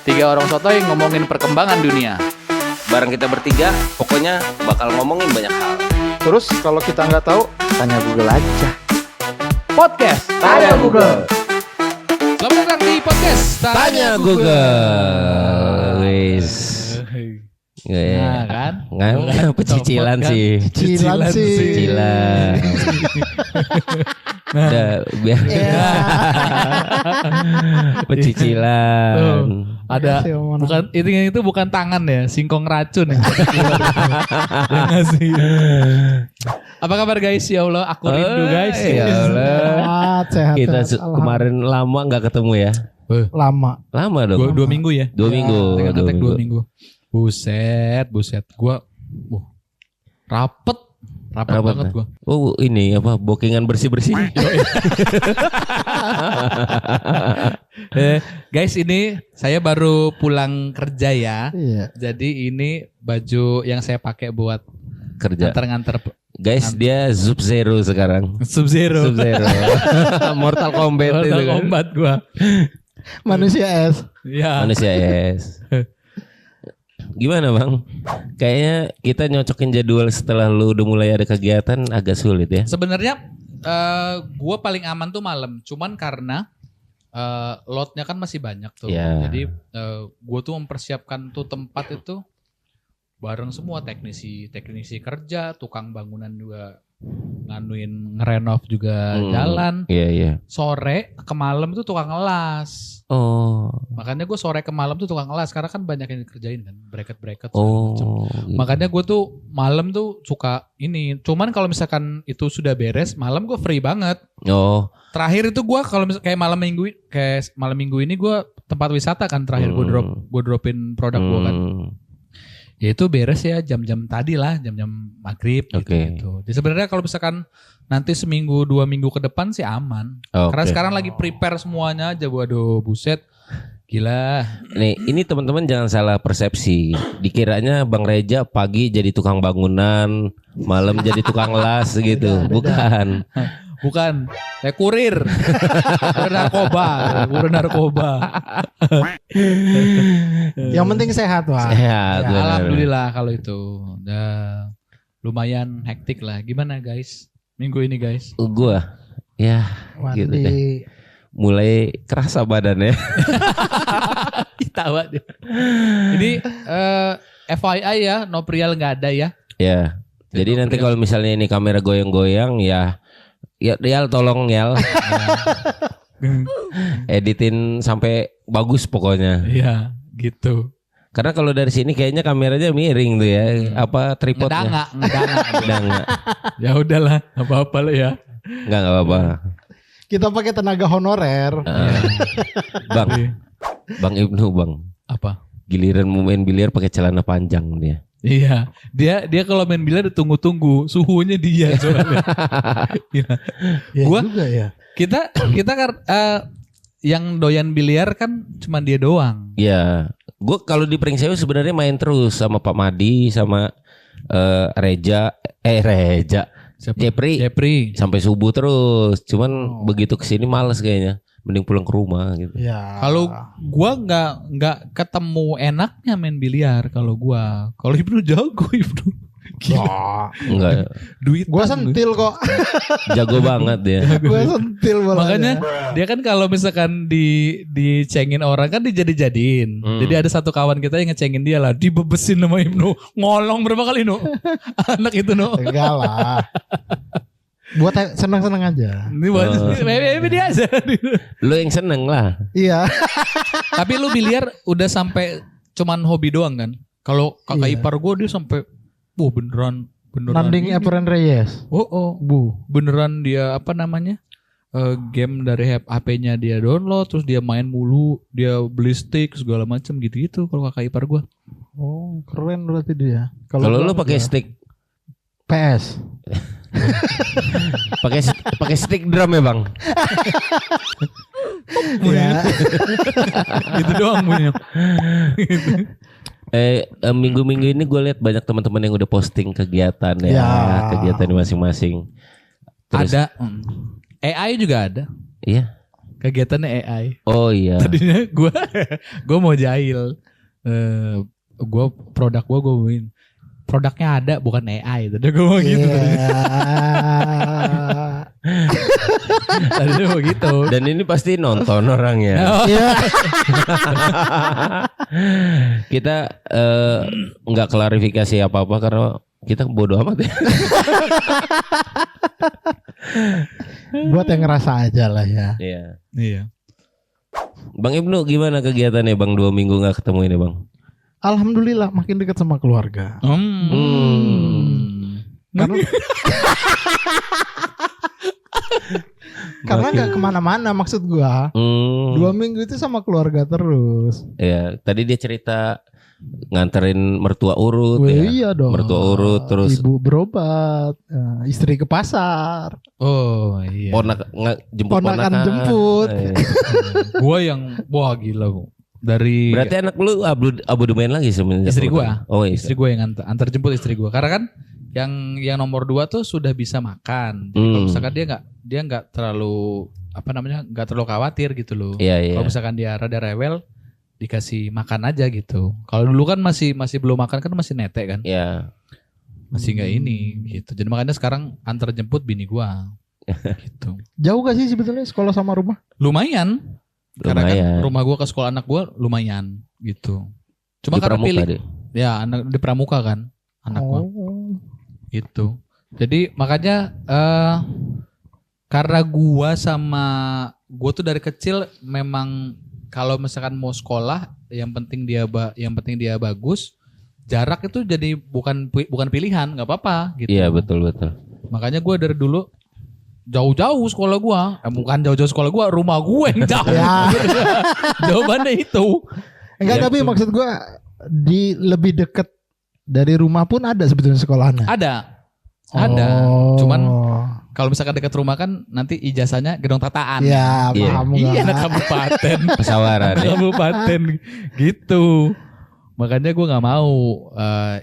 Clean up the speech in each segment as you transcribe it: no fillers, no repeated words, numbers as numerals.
Tiga orang sotoy ngomongin perkembangan dunia. Bareng kita bertiga, pokoknya bakal ngomongin banyak hal. Terus kalau kita nggak tahu, tanya Google aja. Podcast Tanya Google. Selamat datang di podcast Tanya Google. Wis. Nah kan? Nggak pecicilan sih. Cicilan sih. Cicilan. Udah biar pecicilan. Ada bukan itu bukan tangan ya, singkong racun ya. Ngasih. Apa kabar guys? Ya Allah, aku rindu guys. Ya Allah. Sehat. Kita kemarin lama nggak ketemu ya. Lama. Lama dong. 2 minggu ya. 2 minggu. Ngetek 2 minggu. Buset. Gua rapet banget gua. Oh ini apa bookingan bersih-bersih. Guys, ini saya baru pulang kerja ya. Iya. Jadi ini baju yang saya pakai buat Kerja. nganter Guys dia Sub-Zero sekarang. Sub-Zero. Mortal Kombat itu kan. Kombat gua. Manusia es. Ya. Manusia es. Gimana bang? Kayaknya kita nyocokin jadwal setelah lu udah mulai ada kegiatan agak sulit ya. Sebenarnya gue paling aman tuh malam. Cuman karena loadnya kan masih banyak tuh. Ya. Jadi gue tuh mempersiapkan tuh tempat itu bareng semua teknisi kerja, tukang bangunan juga nganuin ngerenov juga jalan. Iya. Sore ke malam tuh tukang ngelas. Oh. Makanya gue sore ke malam tuh tukang ngelas karena kan banyak yang dikerjain kan, bracket segala Oh. macam. Gitu. Makanya gue tuh malam tuh suka ini. Cuman kalau misalkan itu sudah beres, malam gue free banget. Oh. Terakhir itu gue kalau kayak malam minggu ini gue tempat wisata kan terakhir gue dropin produk gue kan. Ya itu beres ya jam-jam tadi lah, jam-jam maghrib gitu. Jadi sebenarnya kalau misalkan nanti seminggu 2 minggu ke depan sih aman. Karena sekarang lagi prepare semuanya aja. Waduh buset. Gila. Nih, ini teman-teman jangan salah persepsi. Dikiranya Bang Reja pagi jadi tukang bangunan, malam jadi tukang las gitu. Bukan. Bukan, kayak kurir narkoba. Yang penting sehat, Wak. Sehat. Ya, alhamdulillah kalau itu. Udah lumayan hektik lah. Gimana guys? Minggu ini guys? Gua ya Mandi. gitu deh. Mulai kerasa badannya. Tawa dia. Ini FYI ya, Noprial nggak ada ya. Ya. Jadi nanti kalau misalnya ini kamera goyang-goyang ya tolong Yal. Editin sampai bagus pokoknya. Iya, gitu. Karena kalau dari sini kayaknya kameranya miring tuh ya. Apa tripodnya? Ngedanga. Ya udahlah, apa-apa lah ya. Enggak apa-apa. Kita pakai tenaga honorer. Bang Ibnu bang. Apa? Giliran mau main biliar pakai celana panjang dia. Iya, dia kalau main biliar tunggu suhunya dia soalnya. Ya Gua juga ya. kita kan yang doyan biliar kan cuma dia doang. Iya. Gue kalau di Pringsewu sebenarnya main terus sama Pak Madi sama Reja. Jepri sampai subuh terus. Cuman begitu kesini males kayaknya. Mending pulang ke rumah gitu. Ya. Kalau gua nggak ketemu enaknya main biliar kalau gua. Kalau Ibnu jago Ibnu. Enggak. Duit Gua sentil kok. Jago banget dia. Gua sentil bolanya. Makanya dia kan kalau misalkan dicengin orang kan dijadi-jadiin. Jadi ada satu kawan kita yang ngecengin dia lah, dibebesin sama Ibnu. Ngolong berapa kali No? Anak itu No. Enggak lah. Buat senang-senang aja. Ini buat dia aja. Lu yang seneng lah. Iya. Tapi lu biliar udah sampai cuman hobi doang kan? Kalau kakak Iya. ipar gue dia sampai beneran Nanding Efren Reyes. Beneran dia apa namanya? Game dari HP-nya dia download terus dia main mulu, dia beli stick segala macam gitu-gitu kalau kakak ipar gue. Oh, keren berarti dia. Kalau lu pakai stick PS. pakai stick drum ya, Bang? Ya. Gitu doang punya. Minggu-minggu ini gue lihat banyak teman-teman yang udah posting kegiatan ya. Kegiatan masing-masing. Terus, Ada AI juga ada. Iya. kegiatannya AI. Oh iya. Tadinya gue mau jahil. Gue produk gue ngomongin produknya ada bukan AI. Tadi gue mau gitu. Tadinya mau gitu. Dan ini pasti nonton orangnya. Iya. Kita nggak klarifikasi apa-apa karena kita bodoh amat ya. Buat yang ngerasa aja lah ya. Iya. Iya. Bang Ibnu gimana kegiatannya Bang 2 minggu nggak ketemu ini Bang? Alhamdulillah makin dekat sama keluarga. Karena nggak kemana-mana maksud gua. 2 minggu itu sama keluarga terus. Ya, tadi dia cerita nganterin mertua urut Wah, ya. iya dong. Mertua urut terus ibu berobat, istri ke pasar, Oh iya. jemput ponakan jemput. Gue yang wah gila bu. Dari Berarti anak lu abodemen lagi sebenarnya. istri gua. Oh iya. Istri gue yang antar jemput istri gue. Karena kan yang nomor 2 tuh sudah bisa makan. Jadi kalau misalkan dia nggak terlalu nggak terlalu khawatir gitu loh. Iya, iya. Kalau misalkan dia rada rewel dikasih makan aja gitu. Kalau dulu kan masih belum makan kan masih netek kan. Iya. Masih nggak ini gitu. Jadi makanya sekarang antar jemput bini gua. Gitu. Jauh gak sih sebetulnya sekolah sama rumah? Lumayan. Karena kan Lumayan. rumah gua ke sekolah anak gua lumayan gitu. Cuma Di karena Pramuka pilih deh. ya anak di Pramuka kan anak gua. Gitu. Jadi makanya karena gua tuh dari kecil memang kalau misalkan mau sekolah yang penting dia bagus, jarak itu jadi bukan pilihan, nggak apa-apa gitu. Iya betul. Makanya gua dari dulu jauh-jauh sekolah gua, bukan jauh-jauh sekolah gua, rumah gue yang jauh. Ya. Jawabannya itu. Enggak, Ya, tapi betul. maksud gua di lebih deket dari rumah pun ada sebetulnya sekolahnya. Ada. Oh. Cuman kalau misalkan dekat rumah kan nanti ijazahnya gedung tataan. Ya, Iya. paham Iya, gua. anak kabupaten. Pesawaran ya. Kabupaten gitu. Makanya gue nggak mau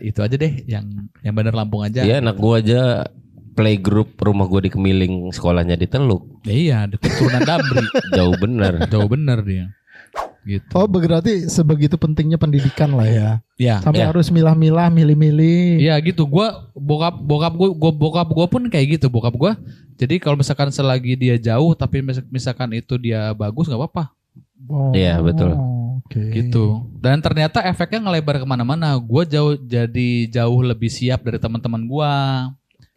itu aja deh yang bener Lampung aja. Iya, anak gua aja playgroup rumah gua di Kemiling, sekolahnya di Teluk. Iya, dekat turunan Damri. Jauh bener. Jauh bener dia. Gitu. Oh, berarti sebegitu pentingnya pendidikan lah ya. Ya. Sampai Ya. harus milah-milah, milih-milih. Iya gitu. Bokap gue pun kayak gitu. Bokap gue. Jadi kalau misalkan selagi dia jauh tapi misalkan itu dia bagus nggak apa-apa. Oh, Iya, betul. Oke. Gitu. Dan ternyata efeknya ngelebar kemana-mana. Gue jauh lebih siap dari teman-teman gue.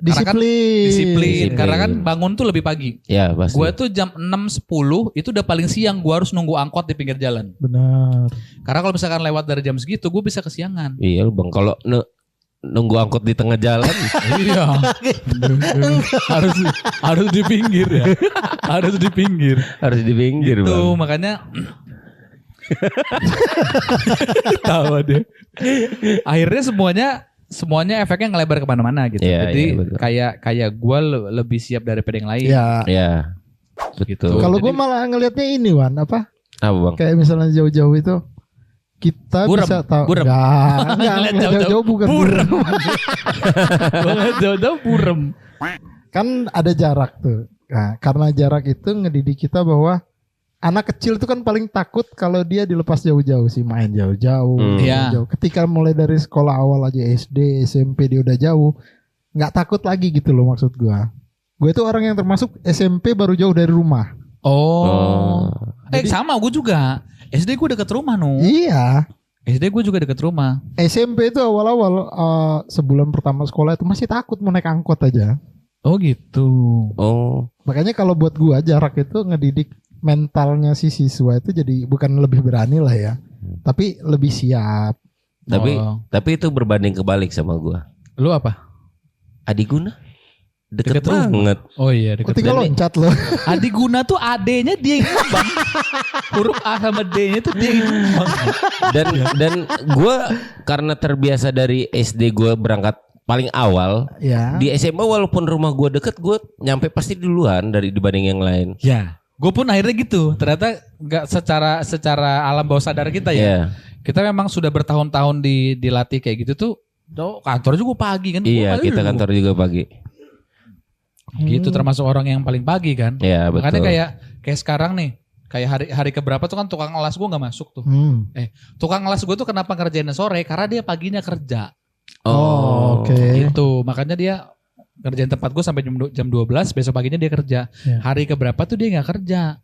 Disiplin. Karena kan bangun tuh lebih pagi. Ya pasti. Gue tuh jam 6.10 itu udah paling siang. Gue harus nunggu angkot di pinggir jalan. Benar. Karena kalau misalkan lewat dari jam segitu gue bisa kesiangan. Iya lu Bang, kalau nunggu angkot di tengah jalan Iya. harus di pinggir ya. Harus di pinggir. harus di pinggir Tuh Bang. makanya tahu deh. Akhirnya semuanya efeknya ngelebar kemana-mana gitu. Iya, Jadi iya, betul. kayak gue lebih siap daripada yang lain. Ya. Ya. Gitu. Kalau Jadi- gue malah ngelihatnya ini Wan, apa? Apa Bang? Kayak misalnya jauh-jauh itu kita Burem, bisa tahu. burem. Enggak, Ngeliat jauh-jauh bukan burem. burem. Jauh-jauh burem. Kan ada jarak tuh. Nah, karena jarak itu ngedidik kita bahwa anak kecil itu kan paling takut kalau dia dilepas jauh-jauh sih, main jauh-jauh. Iya. jauh. Ketika mulai dari sekolah awal aja SD, SMP dia udah jauh, nggak takut lagi gitu loh maksud gua. Gue tuh orang yang termasuk SMP baru jauh dari rumah. Oh. Sama gue juga. SD gue deket rumah Iya. SD gue juga deket rumah. SMP itu awal-awal sebulan pertama sekolah itu masih takut mau naik angkot aja. Oh gitu. Oh. Makanya kalau buat gua jarak itu ngedidik mentalnya si siswa itu jadi bukan lebih berani lah ya, tapi lebih siap. Tapi itu berbanding kebalik sama gua. Lu apa? Adiguna deket Deket rumah. banget. Oh iya deket Ketika rumah. loncat loh. Adi Guna tuh adenya dia yang nyumbang. Huruf A sama D-nya tuh dia yang nyumbang. Dan gua karena terbiasa dari SD gua berangkat paling awal, Ya. di SMA walaupun rumah gua deket, gua nyampe pasti duluan dibanding yang lain. Ya. Gue pun akhirnya gitu. Ternyata nggak secara alam bawah sadar kita ya. Iya. Kita memang sudah bertahun-tahun dilatih kayak gitu tuh. Kantor juga pagi kan. Iya, Gua kita malu. kantor juga pagi. Gitu termasuk orang yang paling pagi kan. Iya, betul. Makanya kayak sekarang nih. kayak hari keberapa tuh kan tukang las gue nggak masuk tuh. Tukang las gue tuh kenapa ngerjainnya sore? Karena dia paginya kerja. Oke. Gitu. Makanya dia kerjain tempat gue sampai jam 12, besok paginya dia kerja. Ya. Hari keberapa tuh dia nggak kerja.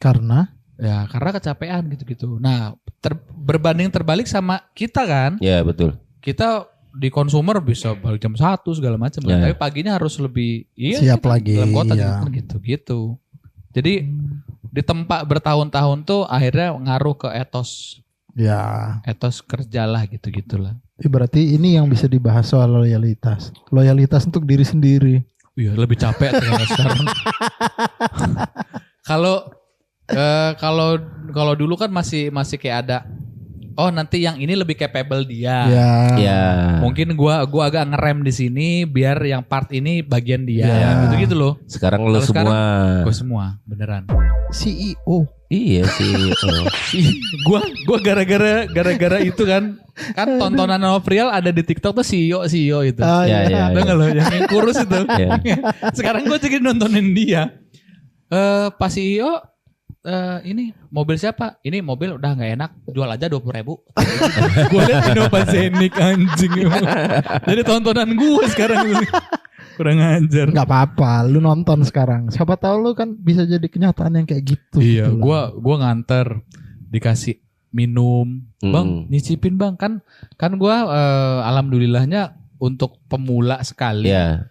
Karena? Ya karena kecapean gitu-gitu. Nah berbanding terbalik sama kita kan. Ya betul. Kita di konsumer bisa balik jam 1 segala macam. Ya. Tapi paginya harus lebih siap lagi. dalam kota Iya. gitu. Jadi di tempat bertahun-tahun tuh akhirnya ngaruh ke etos Ya. kerjalah gitu-gitulah. Berarti ini yang bisa dibahas soal loyalitas. Loyalitas untuk diri sendiri. Iya lebih capek ternyata sekarang. Kalau dulu kan masih kayak ada nanti yang ini lebih capable dia. Ya. Mungkin gua agak ngerem di sini biar yang part ini bagian dia. Ya. Gitu loh. Sekarang lu Kalau semua. Gue semua beneran. CEO. Iya sih. Gua gara-gara itu kan tontonan Novrial ada di TikTok tuh CEO itu. Ya. Tahu nggak lo yang kurus itu? Ya. Sekarang gue jadi nontonin dia. Pas CEO ini mobil siapa? Ini mobil udah nggak enak, jual aja 20.000. Gue liat Innovazenik anjing. Jadi tontonan gue sekarang kurang ajar. Nggak apa-apa, lu nonton sekarang. Siapa tahu lu kan bisa jadi kenyataan yang kayak gitu. Iya, gitu loh. gua nganter dikasih minum, bang, nyicipin bang kan gue alhamdulillahnya untuk pemula sekali. Ya.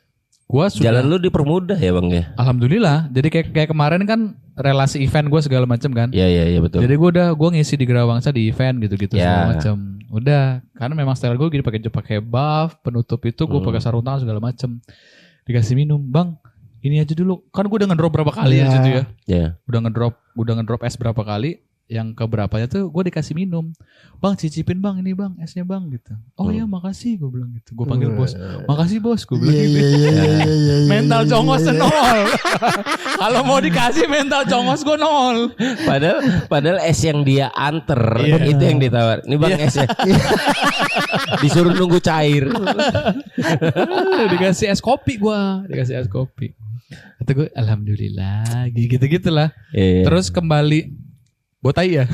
Gua sudah, Jalan lu dipermudah ya bang ya. alhamdulillah. Jadi kayak kemarin kan relasi event gue segala macam kan. Iya betul. Jadi gue ngisi di Gerawangsa di event gitu-gitu Ya. segala macam. Udah, karena memang style gue gini pakai buff, penutup itu gue pakai sarung tangan segala macam. Dikasih minum, bang, ini aja dulu. Kan gue udah ngedrop berapa kali Ya. ya situ ya. Ya. Udah ngedrop es berapa kali. Yang keberapanya tuh gue dikasih minum. Bang cicipin bang ini bang esnya bang gitu. Oh ya makasih gue bilang gitu. Gue panggil bos. Makasih bos gue bilang gitu. Iya. Mental congos nol. Kalau mau dikasih mental congos gue nol. Padahal es yang dia anter Iya. itu yang ditawar. Ini bang esnya. Disuruh nunggu cair. Dikasih es kopi gue. Dikasih es kopi. Kata gue alhamdulillah gitu-gitulah. Iya. Terus kembali botai ya.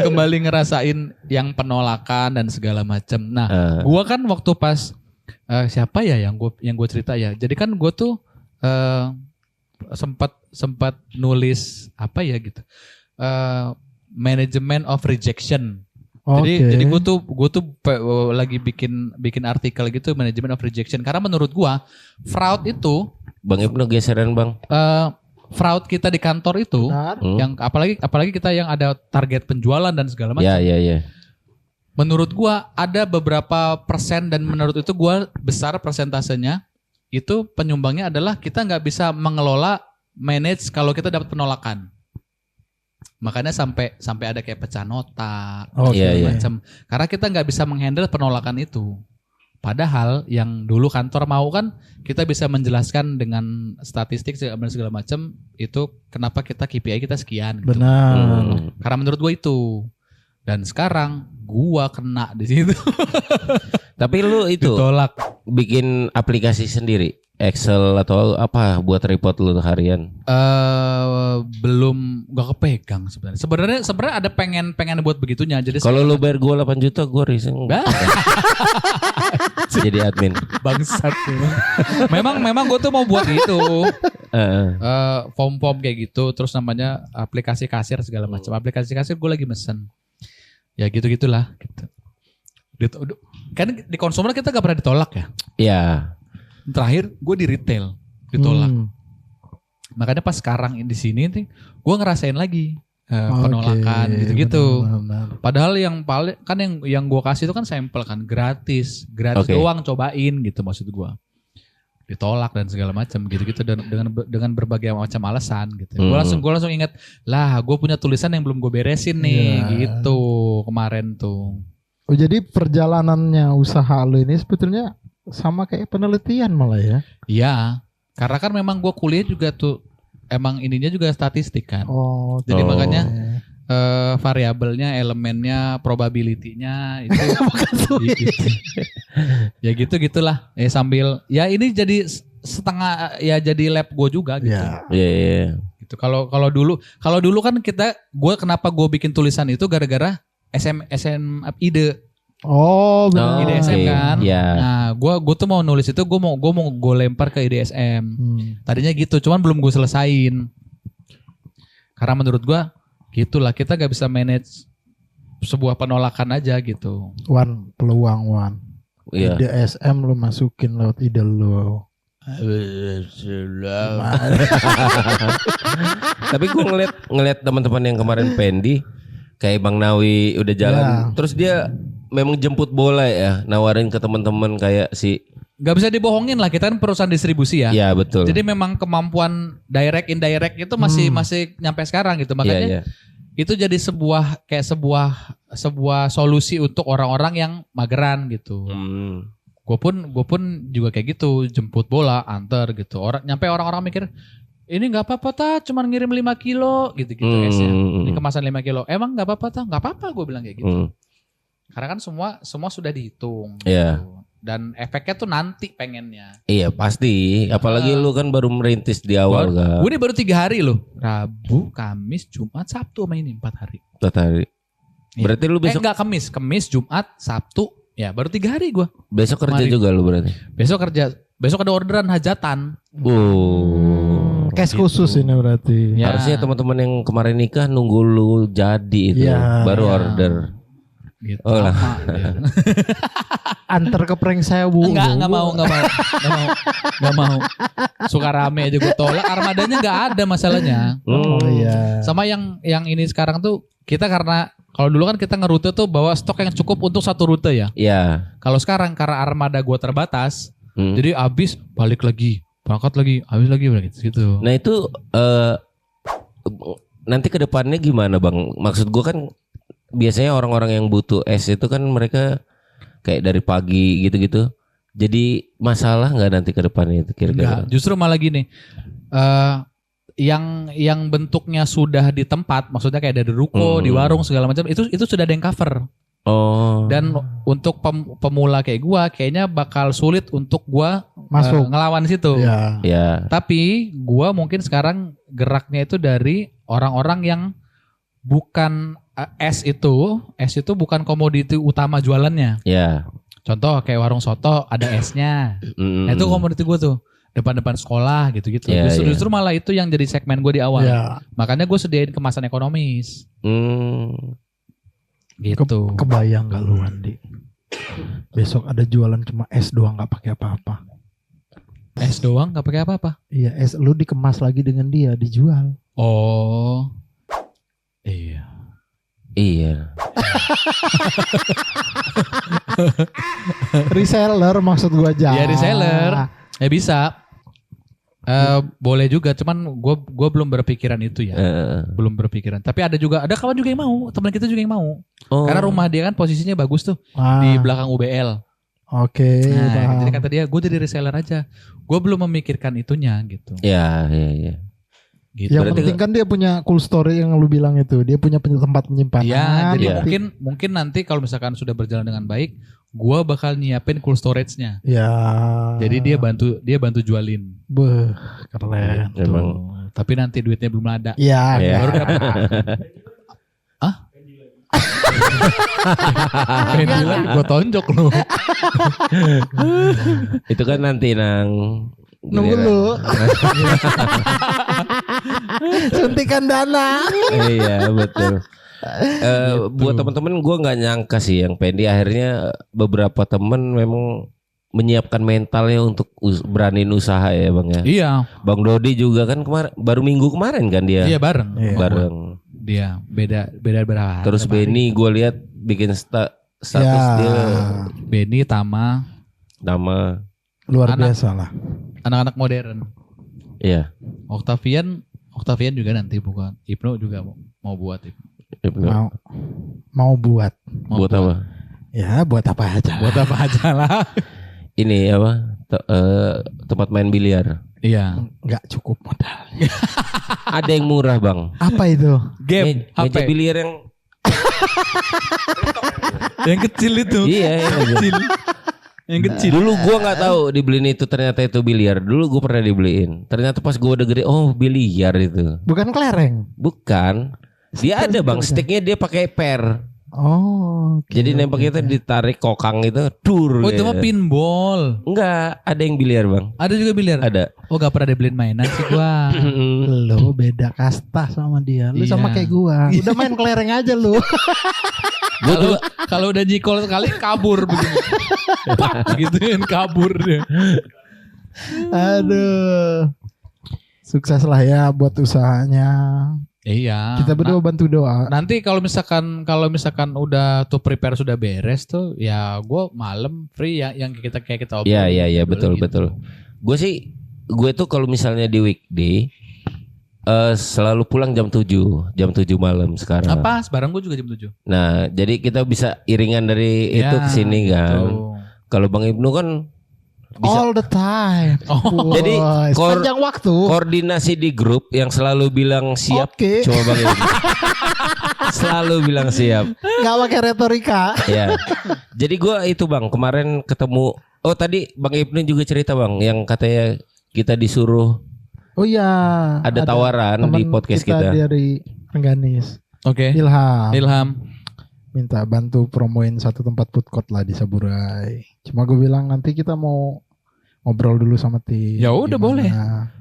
kembali ngerasain yang penolakan dan segala macam. Nah, gua kan waktu pas siapa ya yang gue cerita ya. Jadi kan gue tuh sempat nulis apa ya gitu. Management of rejection. Jadi gue tuh lagi bikin artikel gitu management of rejection karena menurut gua fraud itu Bang Ibnu geseran bang. Fraud kita di kantor itu yang apalagi kita yang ada target penjualan dan segala macam. Ya. Menurut gua ada beberapa persen dan menurut itu gua besar persentasenya itu penyumbangnya adalah kita nggak bisa mengelola manage kalau kita dapat penolakan. Makanya sampai ada kayak pecah nota segala macam. Karena kita nggak bisa menghandle penolakan itu. Padahal yang dulu kantor mau kan kita bisa menjelaskan dengan statistik segala macam itu kenapa kita KPI kita sekian. Gitu. Benar. Karena menurut gue itu. Dan sekarang gua kena di situ. Tapi lu itu ditolak. bikin aplikasi sendiri, Excel atau apa buat report lu harian? Belum gak kepegang sebenarnya. Sebenarnya ada pengen buat begitunya. Jadi Kalau lu bayar gua 8 juta gua resign. Jadi admin. Bangsat. memang gue tuh mau buat itu. Form kayak gitu. Terus namanya aplikasi kasir segala macam. Aplikasi kasir gue lagi mesen. Ya gitu-gitulah. Gitu. Kan di konsumer kita gak pernah ditolak ya. Iya. Terakhir gue di retail ditolak. Makanya pas sekarang di sini nih gue ngerasain lagi penolakan gitu-gitu. Benar. Padahal yang paling kan yang gue kasih itu kan sampel kan gratis doang cobain gitu maksud gue. Ditolak dan segala macam gitu-gitu dan dengan berbagai macam alasan gitu. Gue langsung ingat lah gue punya tulisan yang belum gue beresin nih gitu kemarin tuh. Oh jadi perjalanannya usaha lu ini sebetulnya sama kayak penelitian malah ya? Iya, karena kan memang gue kuliah juga tuh emang ininya juga statistik kan. Jadi makanya variabelnya, elemennya, probability-nya itu gitu. Ya gitulah. Sambil ya ini jadi setengah ya jadi lab gue juga gitu. Iya. Iya. Gitu. gitu. Kalau dulu kan kenapa gue bikin tulisan itu gara-gara SM ide. Oh, benar. IDSM kan. Iya. Nah, gue tuh mau nulis itu gue mau lempar ke IDSM. Tadinya gitu, cuman belum gue selesain. Karena menurut gue gitulah, kita gak bisa manage sebuah penolakan aja gitu. Peluang. Iya. IDSM lu masukin lewat ide lu. Tapi gue ngeliat teman-teman yang kemarin Pendi kayak Bang Nawi udah jalan, terus dia memang jemput bola ya, nawarin ke teman-teman kayak si. Gak bisa dibohongin lah, kita kan perusahaan distribusi ya. Iya betul. Jadi memang kemampuan direct indirect itu masih nyampe sekarang gitu. Makanya itu jadi sebuah solusi untuk orang-orang yang mageran gitu. Gue pun juga kayak gitu, jemput bola, antar gitu. Nyampe orang-orang mikir, ini nggak apa-apa cuman ngirim 5 kilo gitu esnya. Ini kemasan 5 kilo. Emang nggak apa-apa nggak apa-apa gue bilang kayak gitu. Karena kan semua sudah dihitung. Iya. Gitu. Dan efeknya tuh nanti pengennya. Iya pasti. Apalagi lu kan baru merintis di awal kan. Gue ini baru 3 hari loh. Rabu, Kamis, Jumat, Sabtu sama ini 4 hari. 4 hari. Berarti lu besok. Enggak Kamis, Jumat, Sabtu. Ya baru 3 hari gue. Besok kerja juga lu berarti. Besok ada orderan hajatan. Case khusus ini berarti. Ya. Harusnya teman-teman yang kemarin nikah nunggu lu jadi itu baru order. Gitu. Oh lah. Antar ke prank saya bu. Enggak mau. Suka rame aja gue tolak. Armadanya nggak ada masalahnya. Oh iya. Sama yang ini sekarang tuh kita karena kalau dulu kan kita ngerute tuh bawa stok yang cukup untuk satu rute ya. Iya. Kalau sekarang karena armada gue terbatas, jadi habis balik lagi, berangkat lagi, habis lagi gitu. Nah itu nanti ke depannya gimana Bang? Maksud gue kan biasanya orang-orang yang butuh es itu kan mereka kayak dari pagi gitu-gitu. Jadi masalah nggak nanti ke depannya itu kira-kira? Enggak, justru malah gini. Yang bentuknya sudah di tempat, maksudnya kayak dari ruko, di warung segala macam, itu sudah ada yang cover. Oh. Dan untuk pemula kayak gua, kayaknya bakal sulit untuk gua masuk ngelawan situ. Ya. Tapi gua mungkin sekarang geraknya itu dari orang-orang yang bukan es itu bukan komoditi utama jualannya. Ya. Contoh kayak warung soto ada esnya. Nah, itu komoditi gua tuh. Depan-depan sekolah gitu-gitu. Justru malah itu yang jadi segmen gue di awal. Makanya gue sediain kemasan ekonomis. Gitu. Kebayang gak lu Andi? Besok ada jualan cuma es doang gak pakai apa-apa. Es doang gak pakai apa-apa? Iya, es lu dikemas lagi dengan dia, dijual. Oh. Iya. Reseller maksud gua aja. Iya reseller. Ya bisa. Boleh juga, cuman gue belum berpikiran itu ya. Belum berpikiran. Tapi ada kawan juga yang mau, teman kita juga yang mau. Karena rumah dia kan posisinya bagus tuh di belakang UBL. Oke. Nah, jadi kata dia, gue jadi reseller aja. Gue belum memikirkan itunya gitu. Iya. Gitu. Yang penting kan dia punya cool story yang lu bilang itu. Dia punya tempat penyimpanan. Iya, jadi mungkin nanti kalau misalkan sudah berjalan dengan baik, gua bakal nyiapin cool storage-nya. Ya. Jadi dia bantu jualin. Beuh, keren. Emang. Tapi nanti duitnya belum ada. Iya. Baru dapat. Hah? Pendilan gue tonjok lu. Itu kan nanti nang. Nunggu lu. Suntikan dana. Iya betul. Buat teman-teman gue nggak nyangka sih yang Pendi akhirnya beberapa temen memang menyiapkan mentalnya untuk beraniin usaha ya Bang ya. Iya. Bang Dodi juga kan baru minggu kemarin kan dia. Iya bareng. Dia beda berapa. Terus Benny gue lihat bikin status dia. Benny Tama. Luar biasa lah. Anak-anak modern. Iya. Octavian juga nanti bukan. Ibnu juga mau buat itu. Mau buat. Buat apa? Ya buat apa aja. Buat apa aja lah. Ini apa? Tempat main biliar. Iya. Nggak cukup modal. Ada yang murah Bang. Apa itu? Game. Meja biliar yang kecil itu. Iya. Kecil. Yang kecil. Dulu gua nggak tahu dibeliin itu, ternyata itu biliar. Dulu gua pernah dibeliin. Ternyata pas gua udah gede, oh biliar itu. Bukan kelereng. Bukan. Dia ada bang, sticknya dia pakai per. Oh. Jadi nembaknya itu ditarik kokang itu, dur. Oh itu mah pinball. Enggak, ada yang biliar bang. Ada juga biliar. Ada. Oh gak pernah dibeliin mainan sih gua. Lo beda kasta sama dia. Lu Iya. sama kayak gua. Udah main kelereng aja lu. Kalau udah nyikol sekali kabur begini. Pak, gituin kabur dia. Aduh. Sukses lah ya buat usahanya. Iya. Kita berdua bantu doa. Nanti kalau misalkan udah tuh prepare sudah beres tuh, ya gue malam free ya yang kita obrol. Iya betul. Gue tuh kalau misalnya di weekday selalu pulang jam 7 malam sekarang. Apa? Barang gue juga jam 7. Nah, jadi kita bisa iringan dari itu ke sini kan. Betul. Kalau Bang Ibnu kan bisa. All the time. Oh. Jadi, sepanjang waktu. Koordinasi di grup yang selalu bilang siap. Oke. Cuma Bang Ibnu. Selalu bilang siap. Gak pakai retorika. Ya. Jadi gua itu Bang, kemarin ketemu. Oh tadi Bang Ibnu juga cerita Bang, yang katanya kita disuruh. Oh iya. Ada tawaran di podcast kita. Dari Rengganis. Oke. Ilham. Minta bantu promoin satu tempat food court lah di Saburai. Cuma gue bilang nanti kita mau ngobrol dulu sama tim. Ya udah, boleh.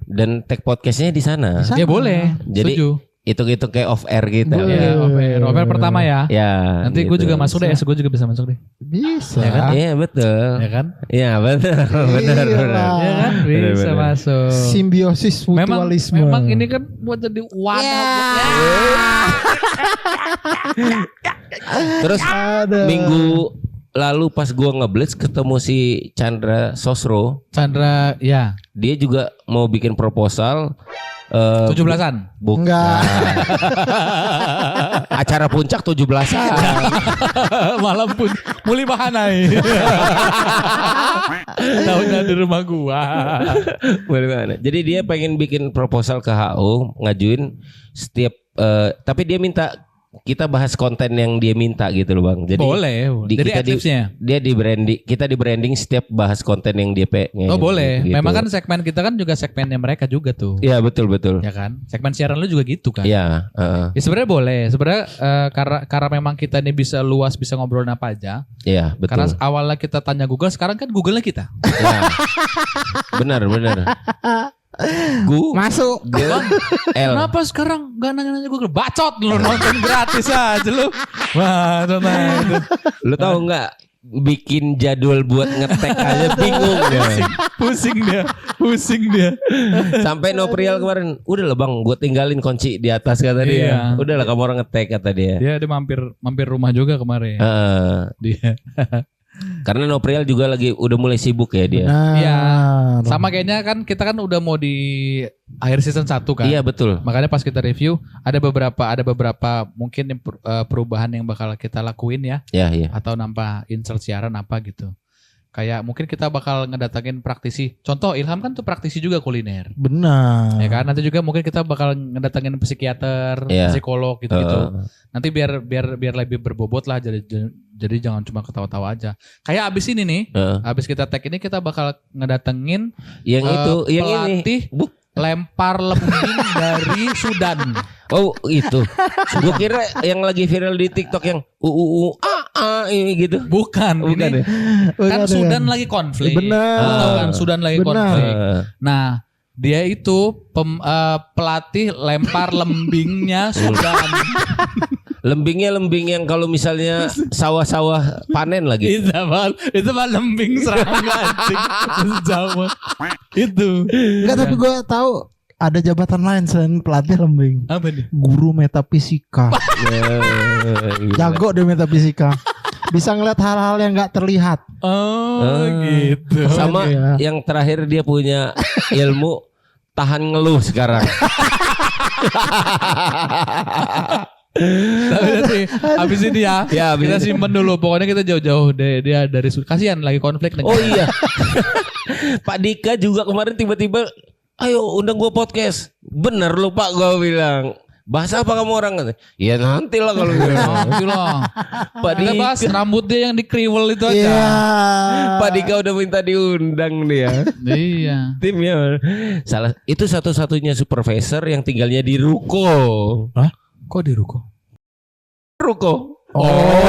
Dan tag podcastnya di sana. Ya boleh. Jadi setuju. itu kayak off air gitu. Ya, over pertama ya. Ya. Nanti gue juga masuk deh, gue juga bisa masuk deh. Bisa. Ya kan? Iya betul. Ya kan? Iya betul. Benar. Ya kan? Bisa Benar. masuk. Simbiosis mutualisme. Memang ini kan buat jadi wadah. Terus Ada. minggu lalu pas gua ngeblitz ketemu si Chandra Sosro, Chandra, ya. dia juga mau bikin proposal 17-an. bukan. Enggak. Acara puncak 17-an. Malam pun muli bahanai. Tahunya di rumah gua. Bagaimana? Jadi dia pengen bikin proposal ke HO, ngajuin setiap tapi dia minta kita bahas konten yang dia minta gitu loh Bang. Jadi Boleh. Jadi adlibsnya. dia di branding, kita di branding setiap bahas konten yang dia pengen. Oh boleh. Gitu. Memang kan segmen kita kan juga segmennya mereka juga tuh. Iya betul. Ya kan? Segmen siaran lu juga gitu kan? Iya. Ya sebenarnya boleh. Sebenarnya karena memang kita ini bisa luas, bisa ngobrolin apa aja. Iya betul. Karena awalnya kita tanya Google, sekarang kan Google-nya kita. Ya. Benar. Masuk. Kenapa sekarang gak nanya-nanya Google? Bacot lu nonton gratis aja lu. Wah, itu. Lu tahu nggak? Bikin jadwal buat ngetek aja bingung ya. Pusing dia. Sampai Noprial kemarin, udah lah Bang, gue tinggalin kunci di atas kata dia. Iya. Udah lah kamu orang ngetek kata dia. Dia mampir rumah juga kemarin. Dia. Karena Noprial juga lagi udah mulai sibuk ya dia. Iya. Sama kayaknya kan kita kan udah mau di akhir season 1 kan. Iya betul. Makanya pas kita review ada beberapa mungkin perubahan yang bakal kita lakuin ya. Iya. Atau nambah insert siaran apa gitu. Kayak mungkin kita bakal ngedatangin praktisi. Contoh Ilham kan tuh praktisi juga kuliner. Benar. Ya kan? Nanti juga mungkin kita bakal ngedatangin psikiater, Iya. psikolog gitu-gitu. Nanti biar lebih berbobot lah, jadi jangan cuma ketawa-tawa aja. Kayak abis ini nih, abis kita tag ini kita bakal ngedatengin yang itu, yang pelatih ini. lempar lembing dari Sudan. Oh itu. Gue kira yang lagi viral di TikTok yang ini gitu. Bukan Bukan ini. ya? Kan Sudan lagi konflik. Benar. Lu tahu kan Sudan lagi Benar. konflik. Nah, dia itu pelatih lempar lembingnya Sudan. Lembingnya lembing yang kalau misalnya sawah-sawah panen lagi. Itu mah lembing serangga anjing. Jauh. Itu. Enggak, tapi gue tahu ada jabatan lain selain pelatih lembing. Apa nih? Guru metafisika. Jago deh metafisika. Bisa ngeliat hal-hal yang nggak terlihat. Oh, gitu. Sama Iya. yang terakhir dia punya ilmu tahan ngeluh sekarang. Tapi nanti habis ini ya, kita simpen dulu. Pokoknya kita jauh-jauh dia dari kasihan lagi konflik. Oh iya. Pak Dika juga kemarin tiba-tiba, ayo undang gua podcast. Bener lu Pak, gua bilang. Bahas apa kamu orang? Ya nanti lah kalau gitu. Nanti lah. Pak Kita Dika, bahas rambutnya yang di kriwel itu aja. Iya. Pak Dika udah minta diundang dia. Iya. Timnya salah itu satu-satunya supervisor yang tinggalnya di ruko. Kok di ruko? Ruko. Oh, oke.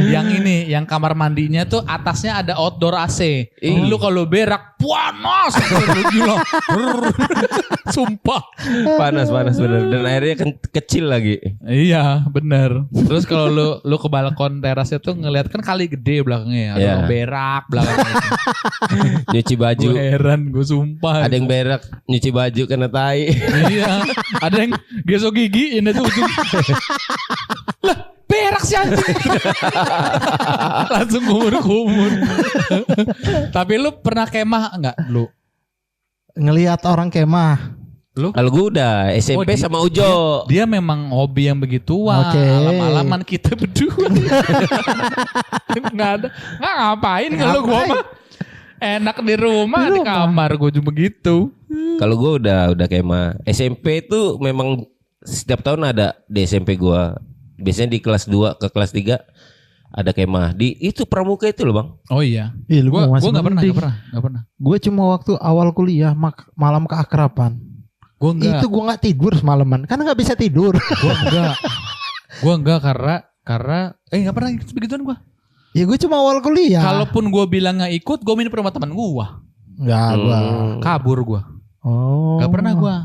Yang ini, yang kamar mandinya tuh atasnya ada outdoor AC. Lu kalau berak panas. Gila. Sumpah. Panas bener dan airnya kecil lagi. Iya, bener. Terus kalau lu ke balkon terasnya tuh ngeliat kan kali gede belakangnya. Ada Iya. orang berak belakangnya. Nyuci baju. Gue heran, gue sumpah. Ada yang berak nyuci baju kena tai. Iya. Ada yang gesok gigi ini tuh ujung. Lah, berak sih anjing. Langsung kumur-kumur. Tapi lu pernah kemah enggak lu? Ngelihat orang kemah. Kalau gue udah SMP sama Ujo. Dia memang hobi yang begituan. Oke. Alam-alaman kita berdua. Nggak ada. Nggak ngapain kalau gua mah. Enak di rumah, di kamar gue cuma begitu. Kalau gue udah kemah. SMP itu memang setiap tahun ada di SMP gue. Biasanya di kelas 2 ke kelas 3 ada kemah. Di itu Pramuka itu loh bang. Oh iya. Ih, lu Gue masih nggak mending. pernah. Gue cuma waktu awal kuliah malam keakraban. Gue enggak. Itu gue nggak tidur semalaman. Karena nggak bisa tidur. Gue enggak karena nggak pernah ikut begituan gue. Ya gue cuma awal kuliah. Kalaupun gue bilang nggak ikut, gue minum rumah teman gue. Nggak gue. Kabur gue. Oh. Gak pernah gue.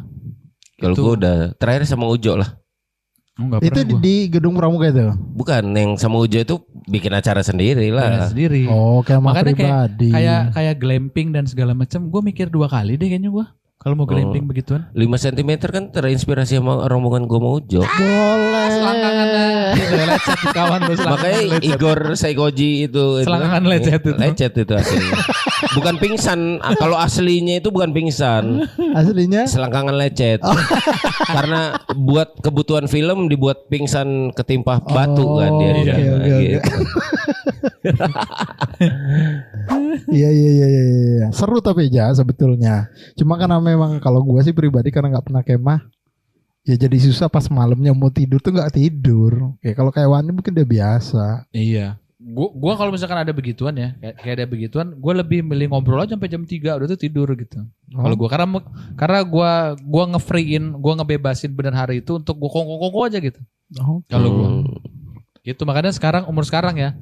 Kalau gue udah terakhir sama Ujo lah. Gak Itu pernah di gedung Pramuka itu. Bukan yang sama Ujo itu bikin acara sendiri lah. sendiri. Oh, kemah Makanya pribadi. kayak glamping dan segala macam. Gue mikir 2 kali deh kayaknya gue. Kalau mau glamping begituan. 5 cm kan terinspirasi sama rombongan gue mau Ujo. Boleh. Selangkangannya gitu, lecet kawan lu. Makanya Igor Saikoji itu Selangkangan lecet itu. Lecet itu aslinya. Bukan pingsan. Kalau aslinya itu bukan pingsan. Aslinya. Selangkangan lecet. Karena buat kebutuhan film dibuat pingsan ketimpa batu kan dia. oke, Gitu. oke. Iya. Seru tapi aja sebetulnya. Cuma karena memang kalau gue sih pribadi karena nggak pernah kemah, ya jadi susah pas malamnya mau tidur tuh nggak tidur. Kayak kalau kayak Wani mungkin udah biasa. Iya. Gua kalau misalkan ada begituan ya, kayak ada begituan, gue lebih milih ngobrol aja sampai jam 3 udah tuh tidur gitu. Kalau gue karena gua nge-freein, gua ngebebasin benar hari itu untuk gua kongko aja gitu. Kalau gua. Gitu makanya sekarang umur sekarang ya,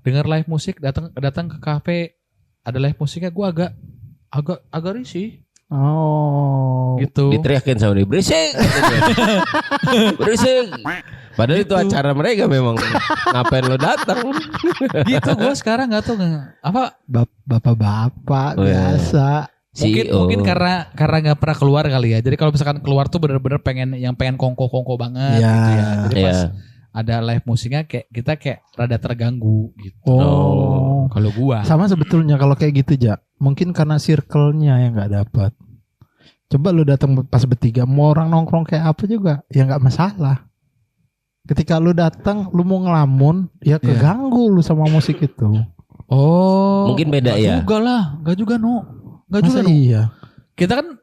denger live musik, datang ke kafe ada live musiknya, gua agak risih. Oh. Gitu. Diteriakin sama dia, berisik. Berisik. Padahal itu acara mereka memang. Ngapain lo datang? Gitu gue sekarang nggak tahu apa. Bapak-bapak biasa. Mungkin karena nggak pernah keluar kali ya. Jadi kalau misalkan keluar tuh bener-bener pengen kongko banget gitu ya. Jadi pas ada live musiknya kita kayak rada terganggu gitu. Oh. Kalau gua. Sama sebetulnya kalau kayak gitu Ja. Mungkin karena circle-nya yang nggak dapat. Coba lu datang pas bertiga, mau orang nongkrong kayak apa juga, ya nggak masalah. Ketika lu datang, lu mau ngelamun, ya keganggu lu sama musik itu. Oh. Mungkin beda ya. Gak juga no. Iya. Kita kan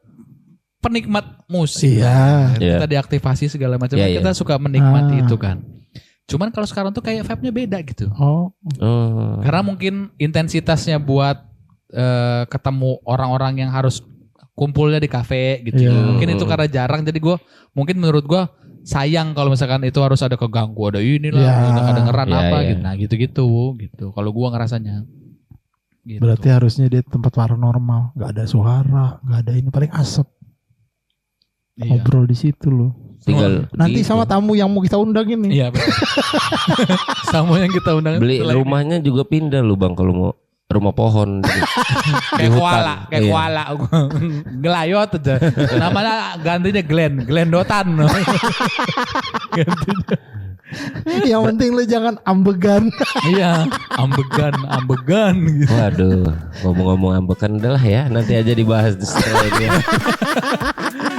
penikmat musik. Iya. Kita diaktifasi segala macam. Kita suka menikmati itu kan. Cuman kalau sekarang tuh kayak vibe-nya beda gitu. Oh. Karena mungkin intensitasnya buat ketemu orang-orang yang harus kumpulnya di kafe gitu. Mungkin itu karena jarang. Jadi menurut gue sayang kalau misalkan itu harus ada keganggu, ada inilah, ada kedengeran gitu. Nah gitu. Kalau gua ngerasanya. Gitu. Berarti harusnya dia tempat paranormal, nggak ada suara, nggak ada ini, paling asap. Ngobrol di situ loh. Tinggal nanti gitu. sama tamu yang mau kita undang ini. Iya. Sama yang kita undang. Beli rumahnya juga pindah lu bang kalau mau. Rumah pohon kayak koala gelayot aja. Namanya gantinya Glenn Dotan. Yang penting lu jangan ambegan. Iya, ambegan gitu. Waduh, ngomong-ngomong ambekan udahlah ya, nanti aja dibahas setelah ini.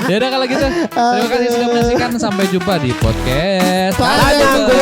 Ya udah kalau gitu, terima kasih sudah menyaksikan, sampai jumpa di podcast. Tanya Google.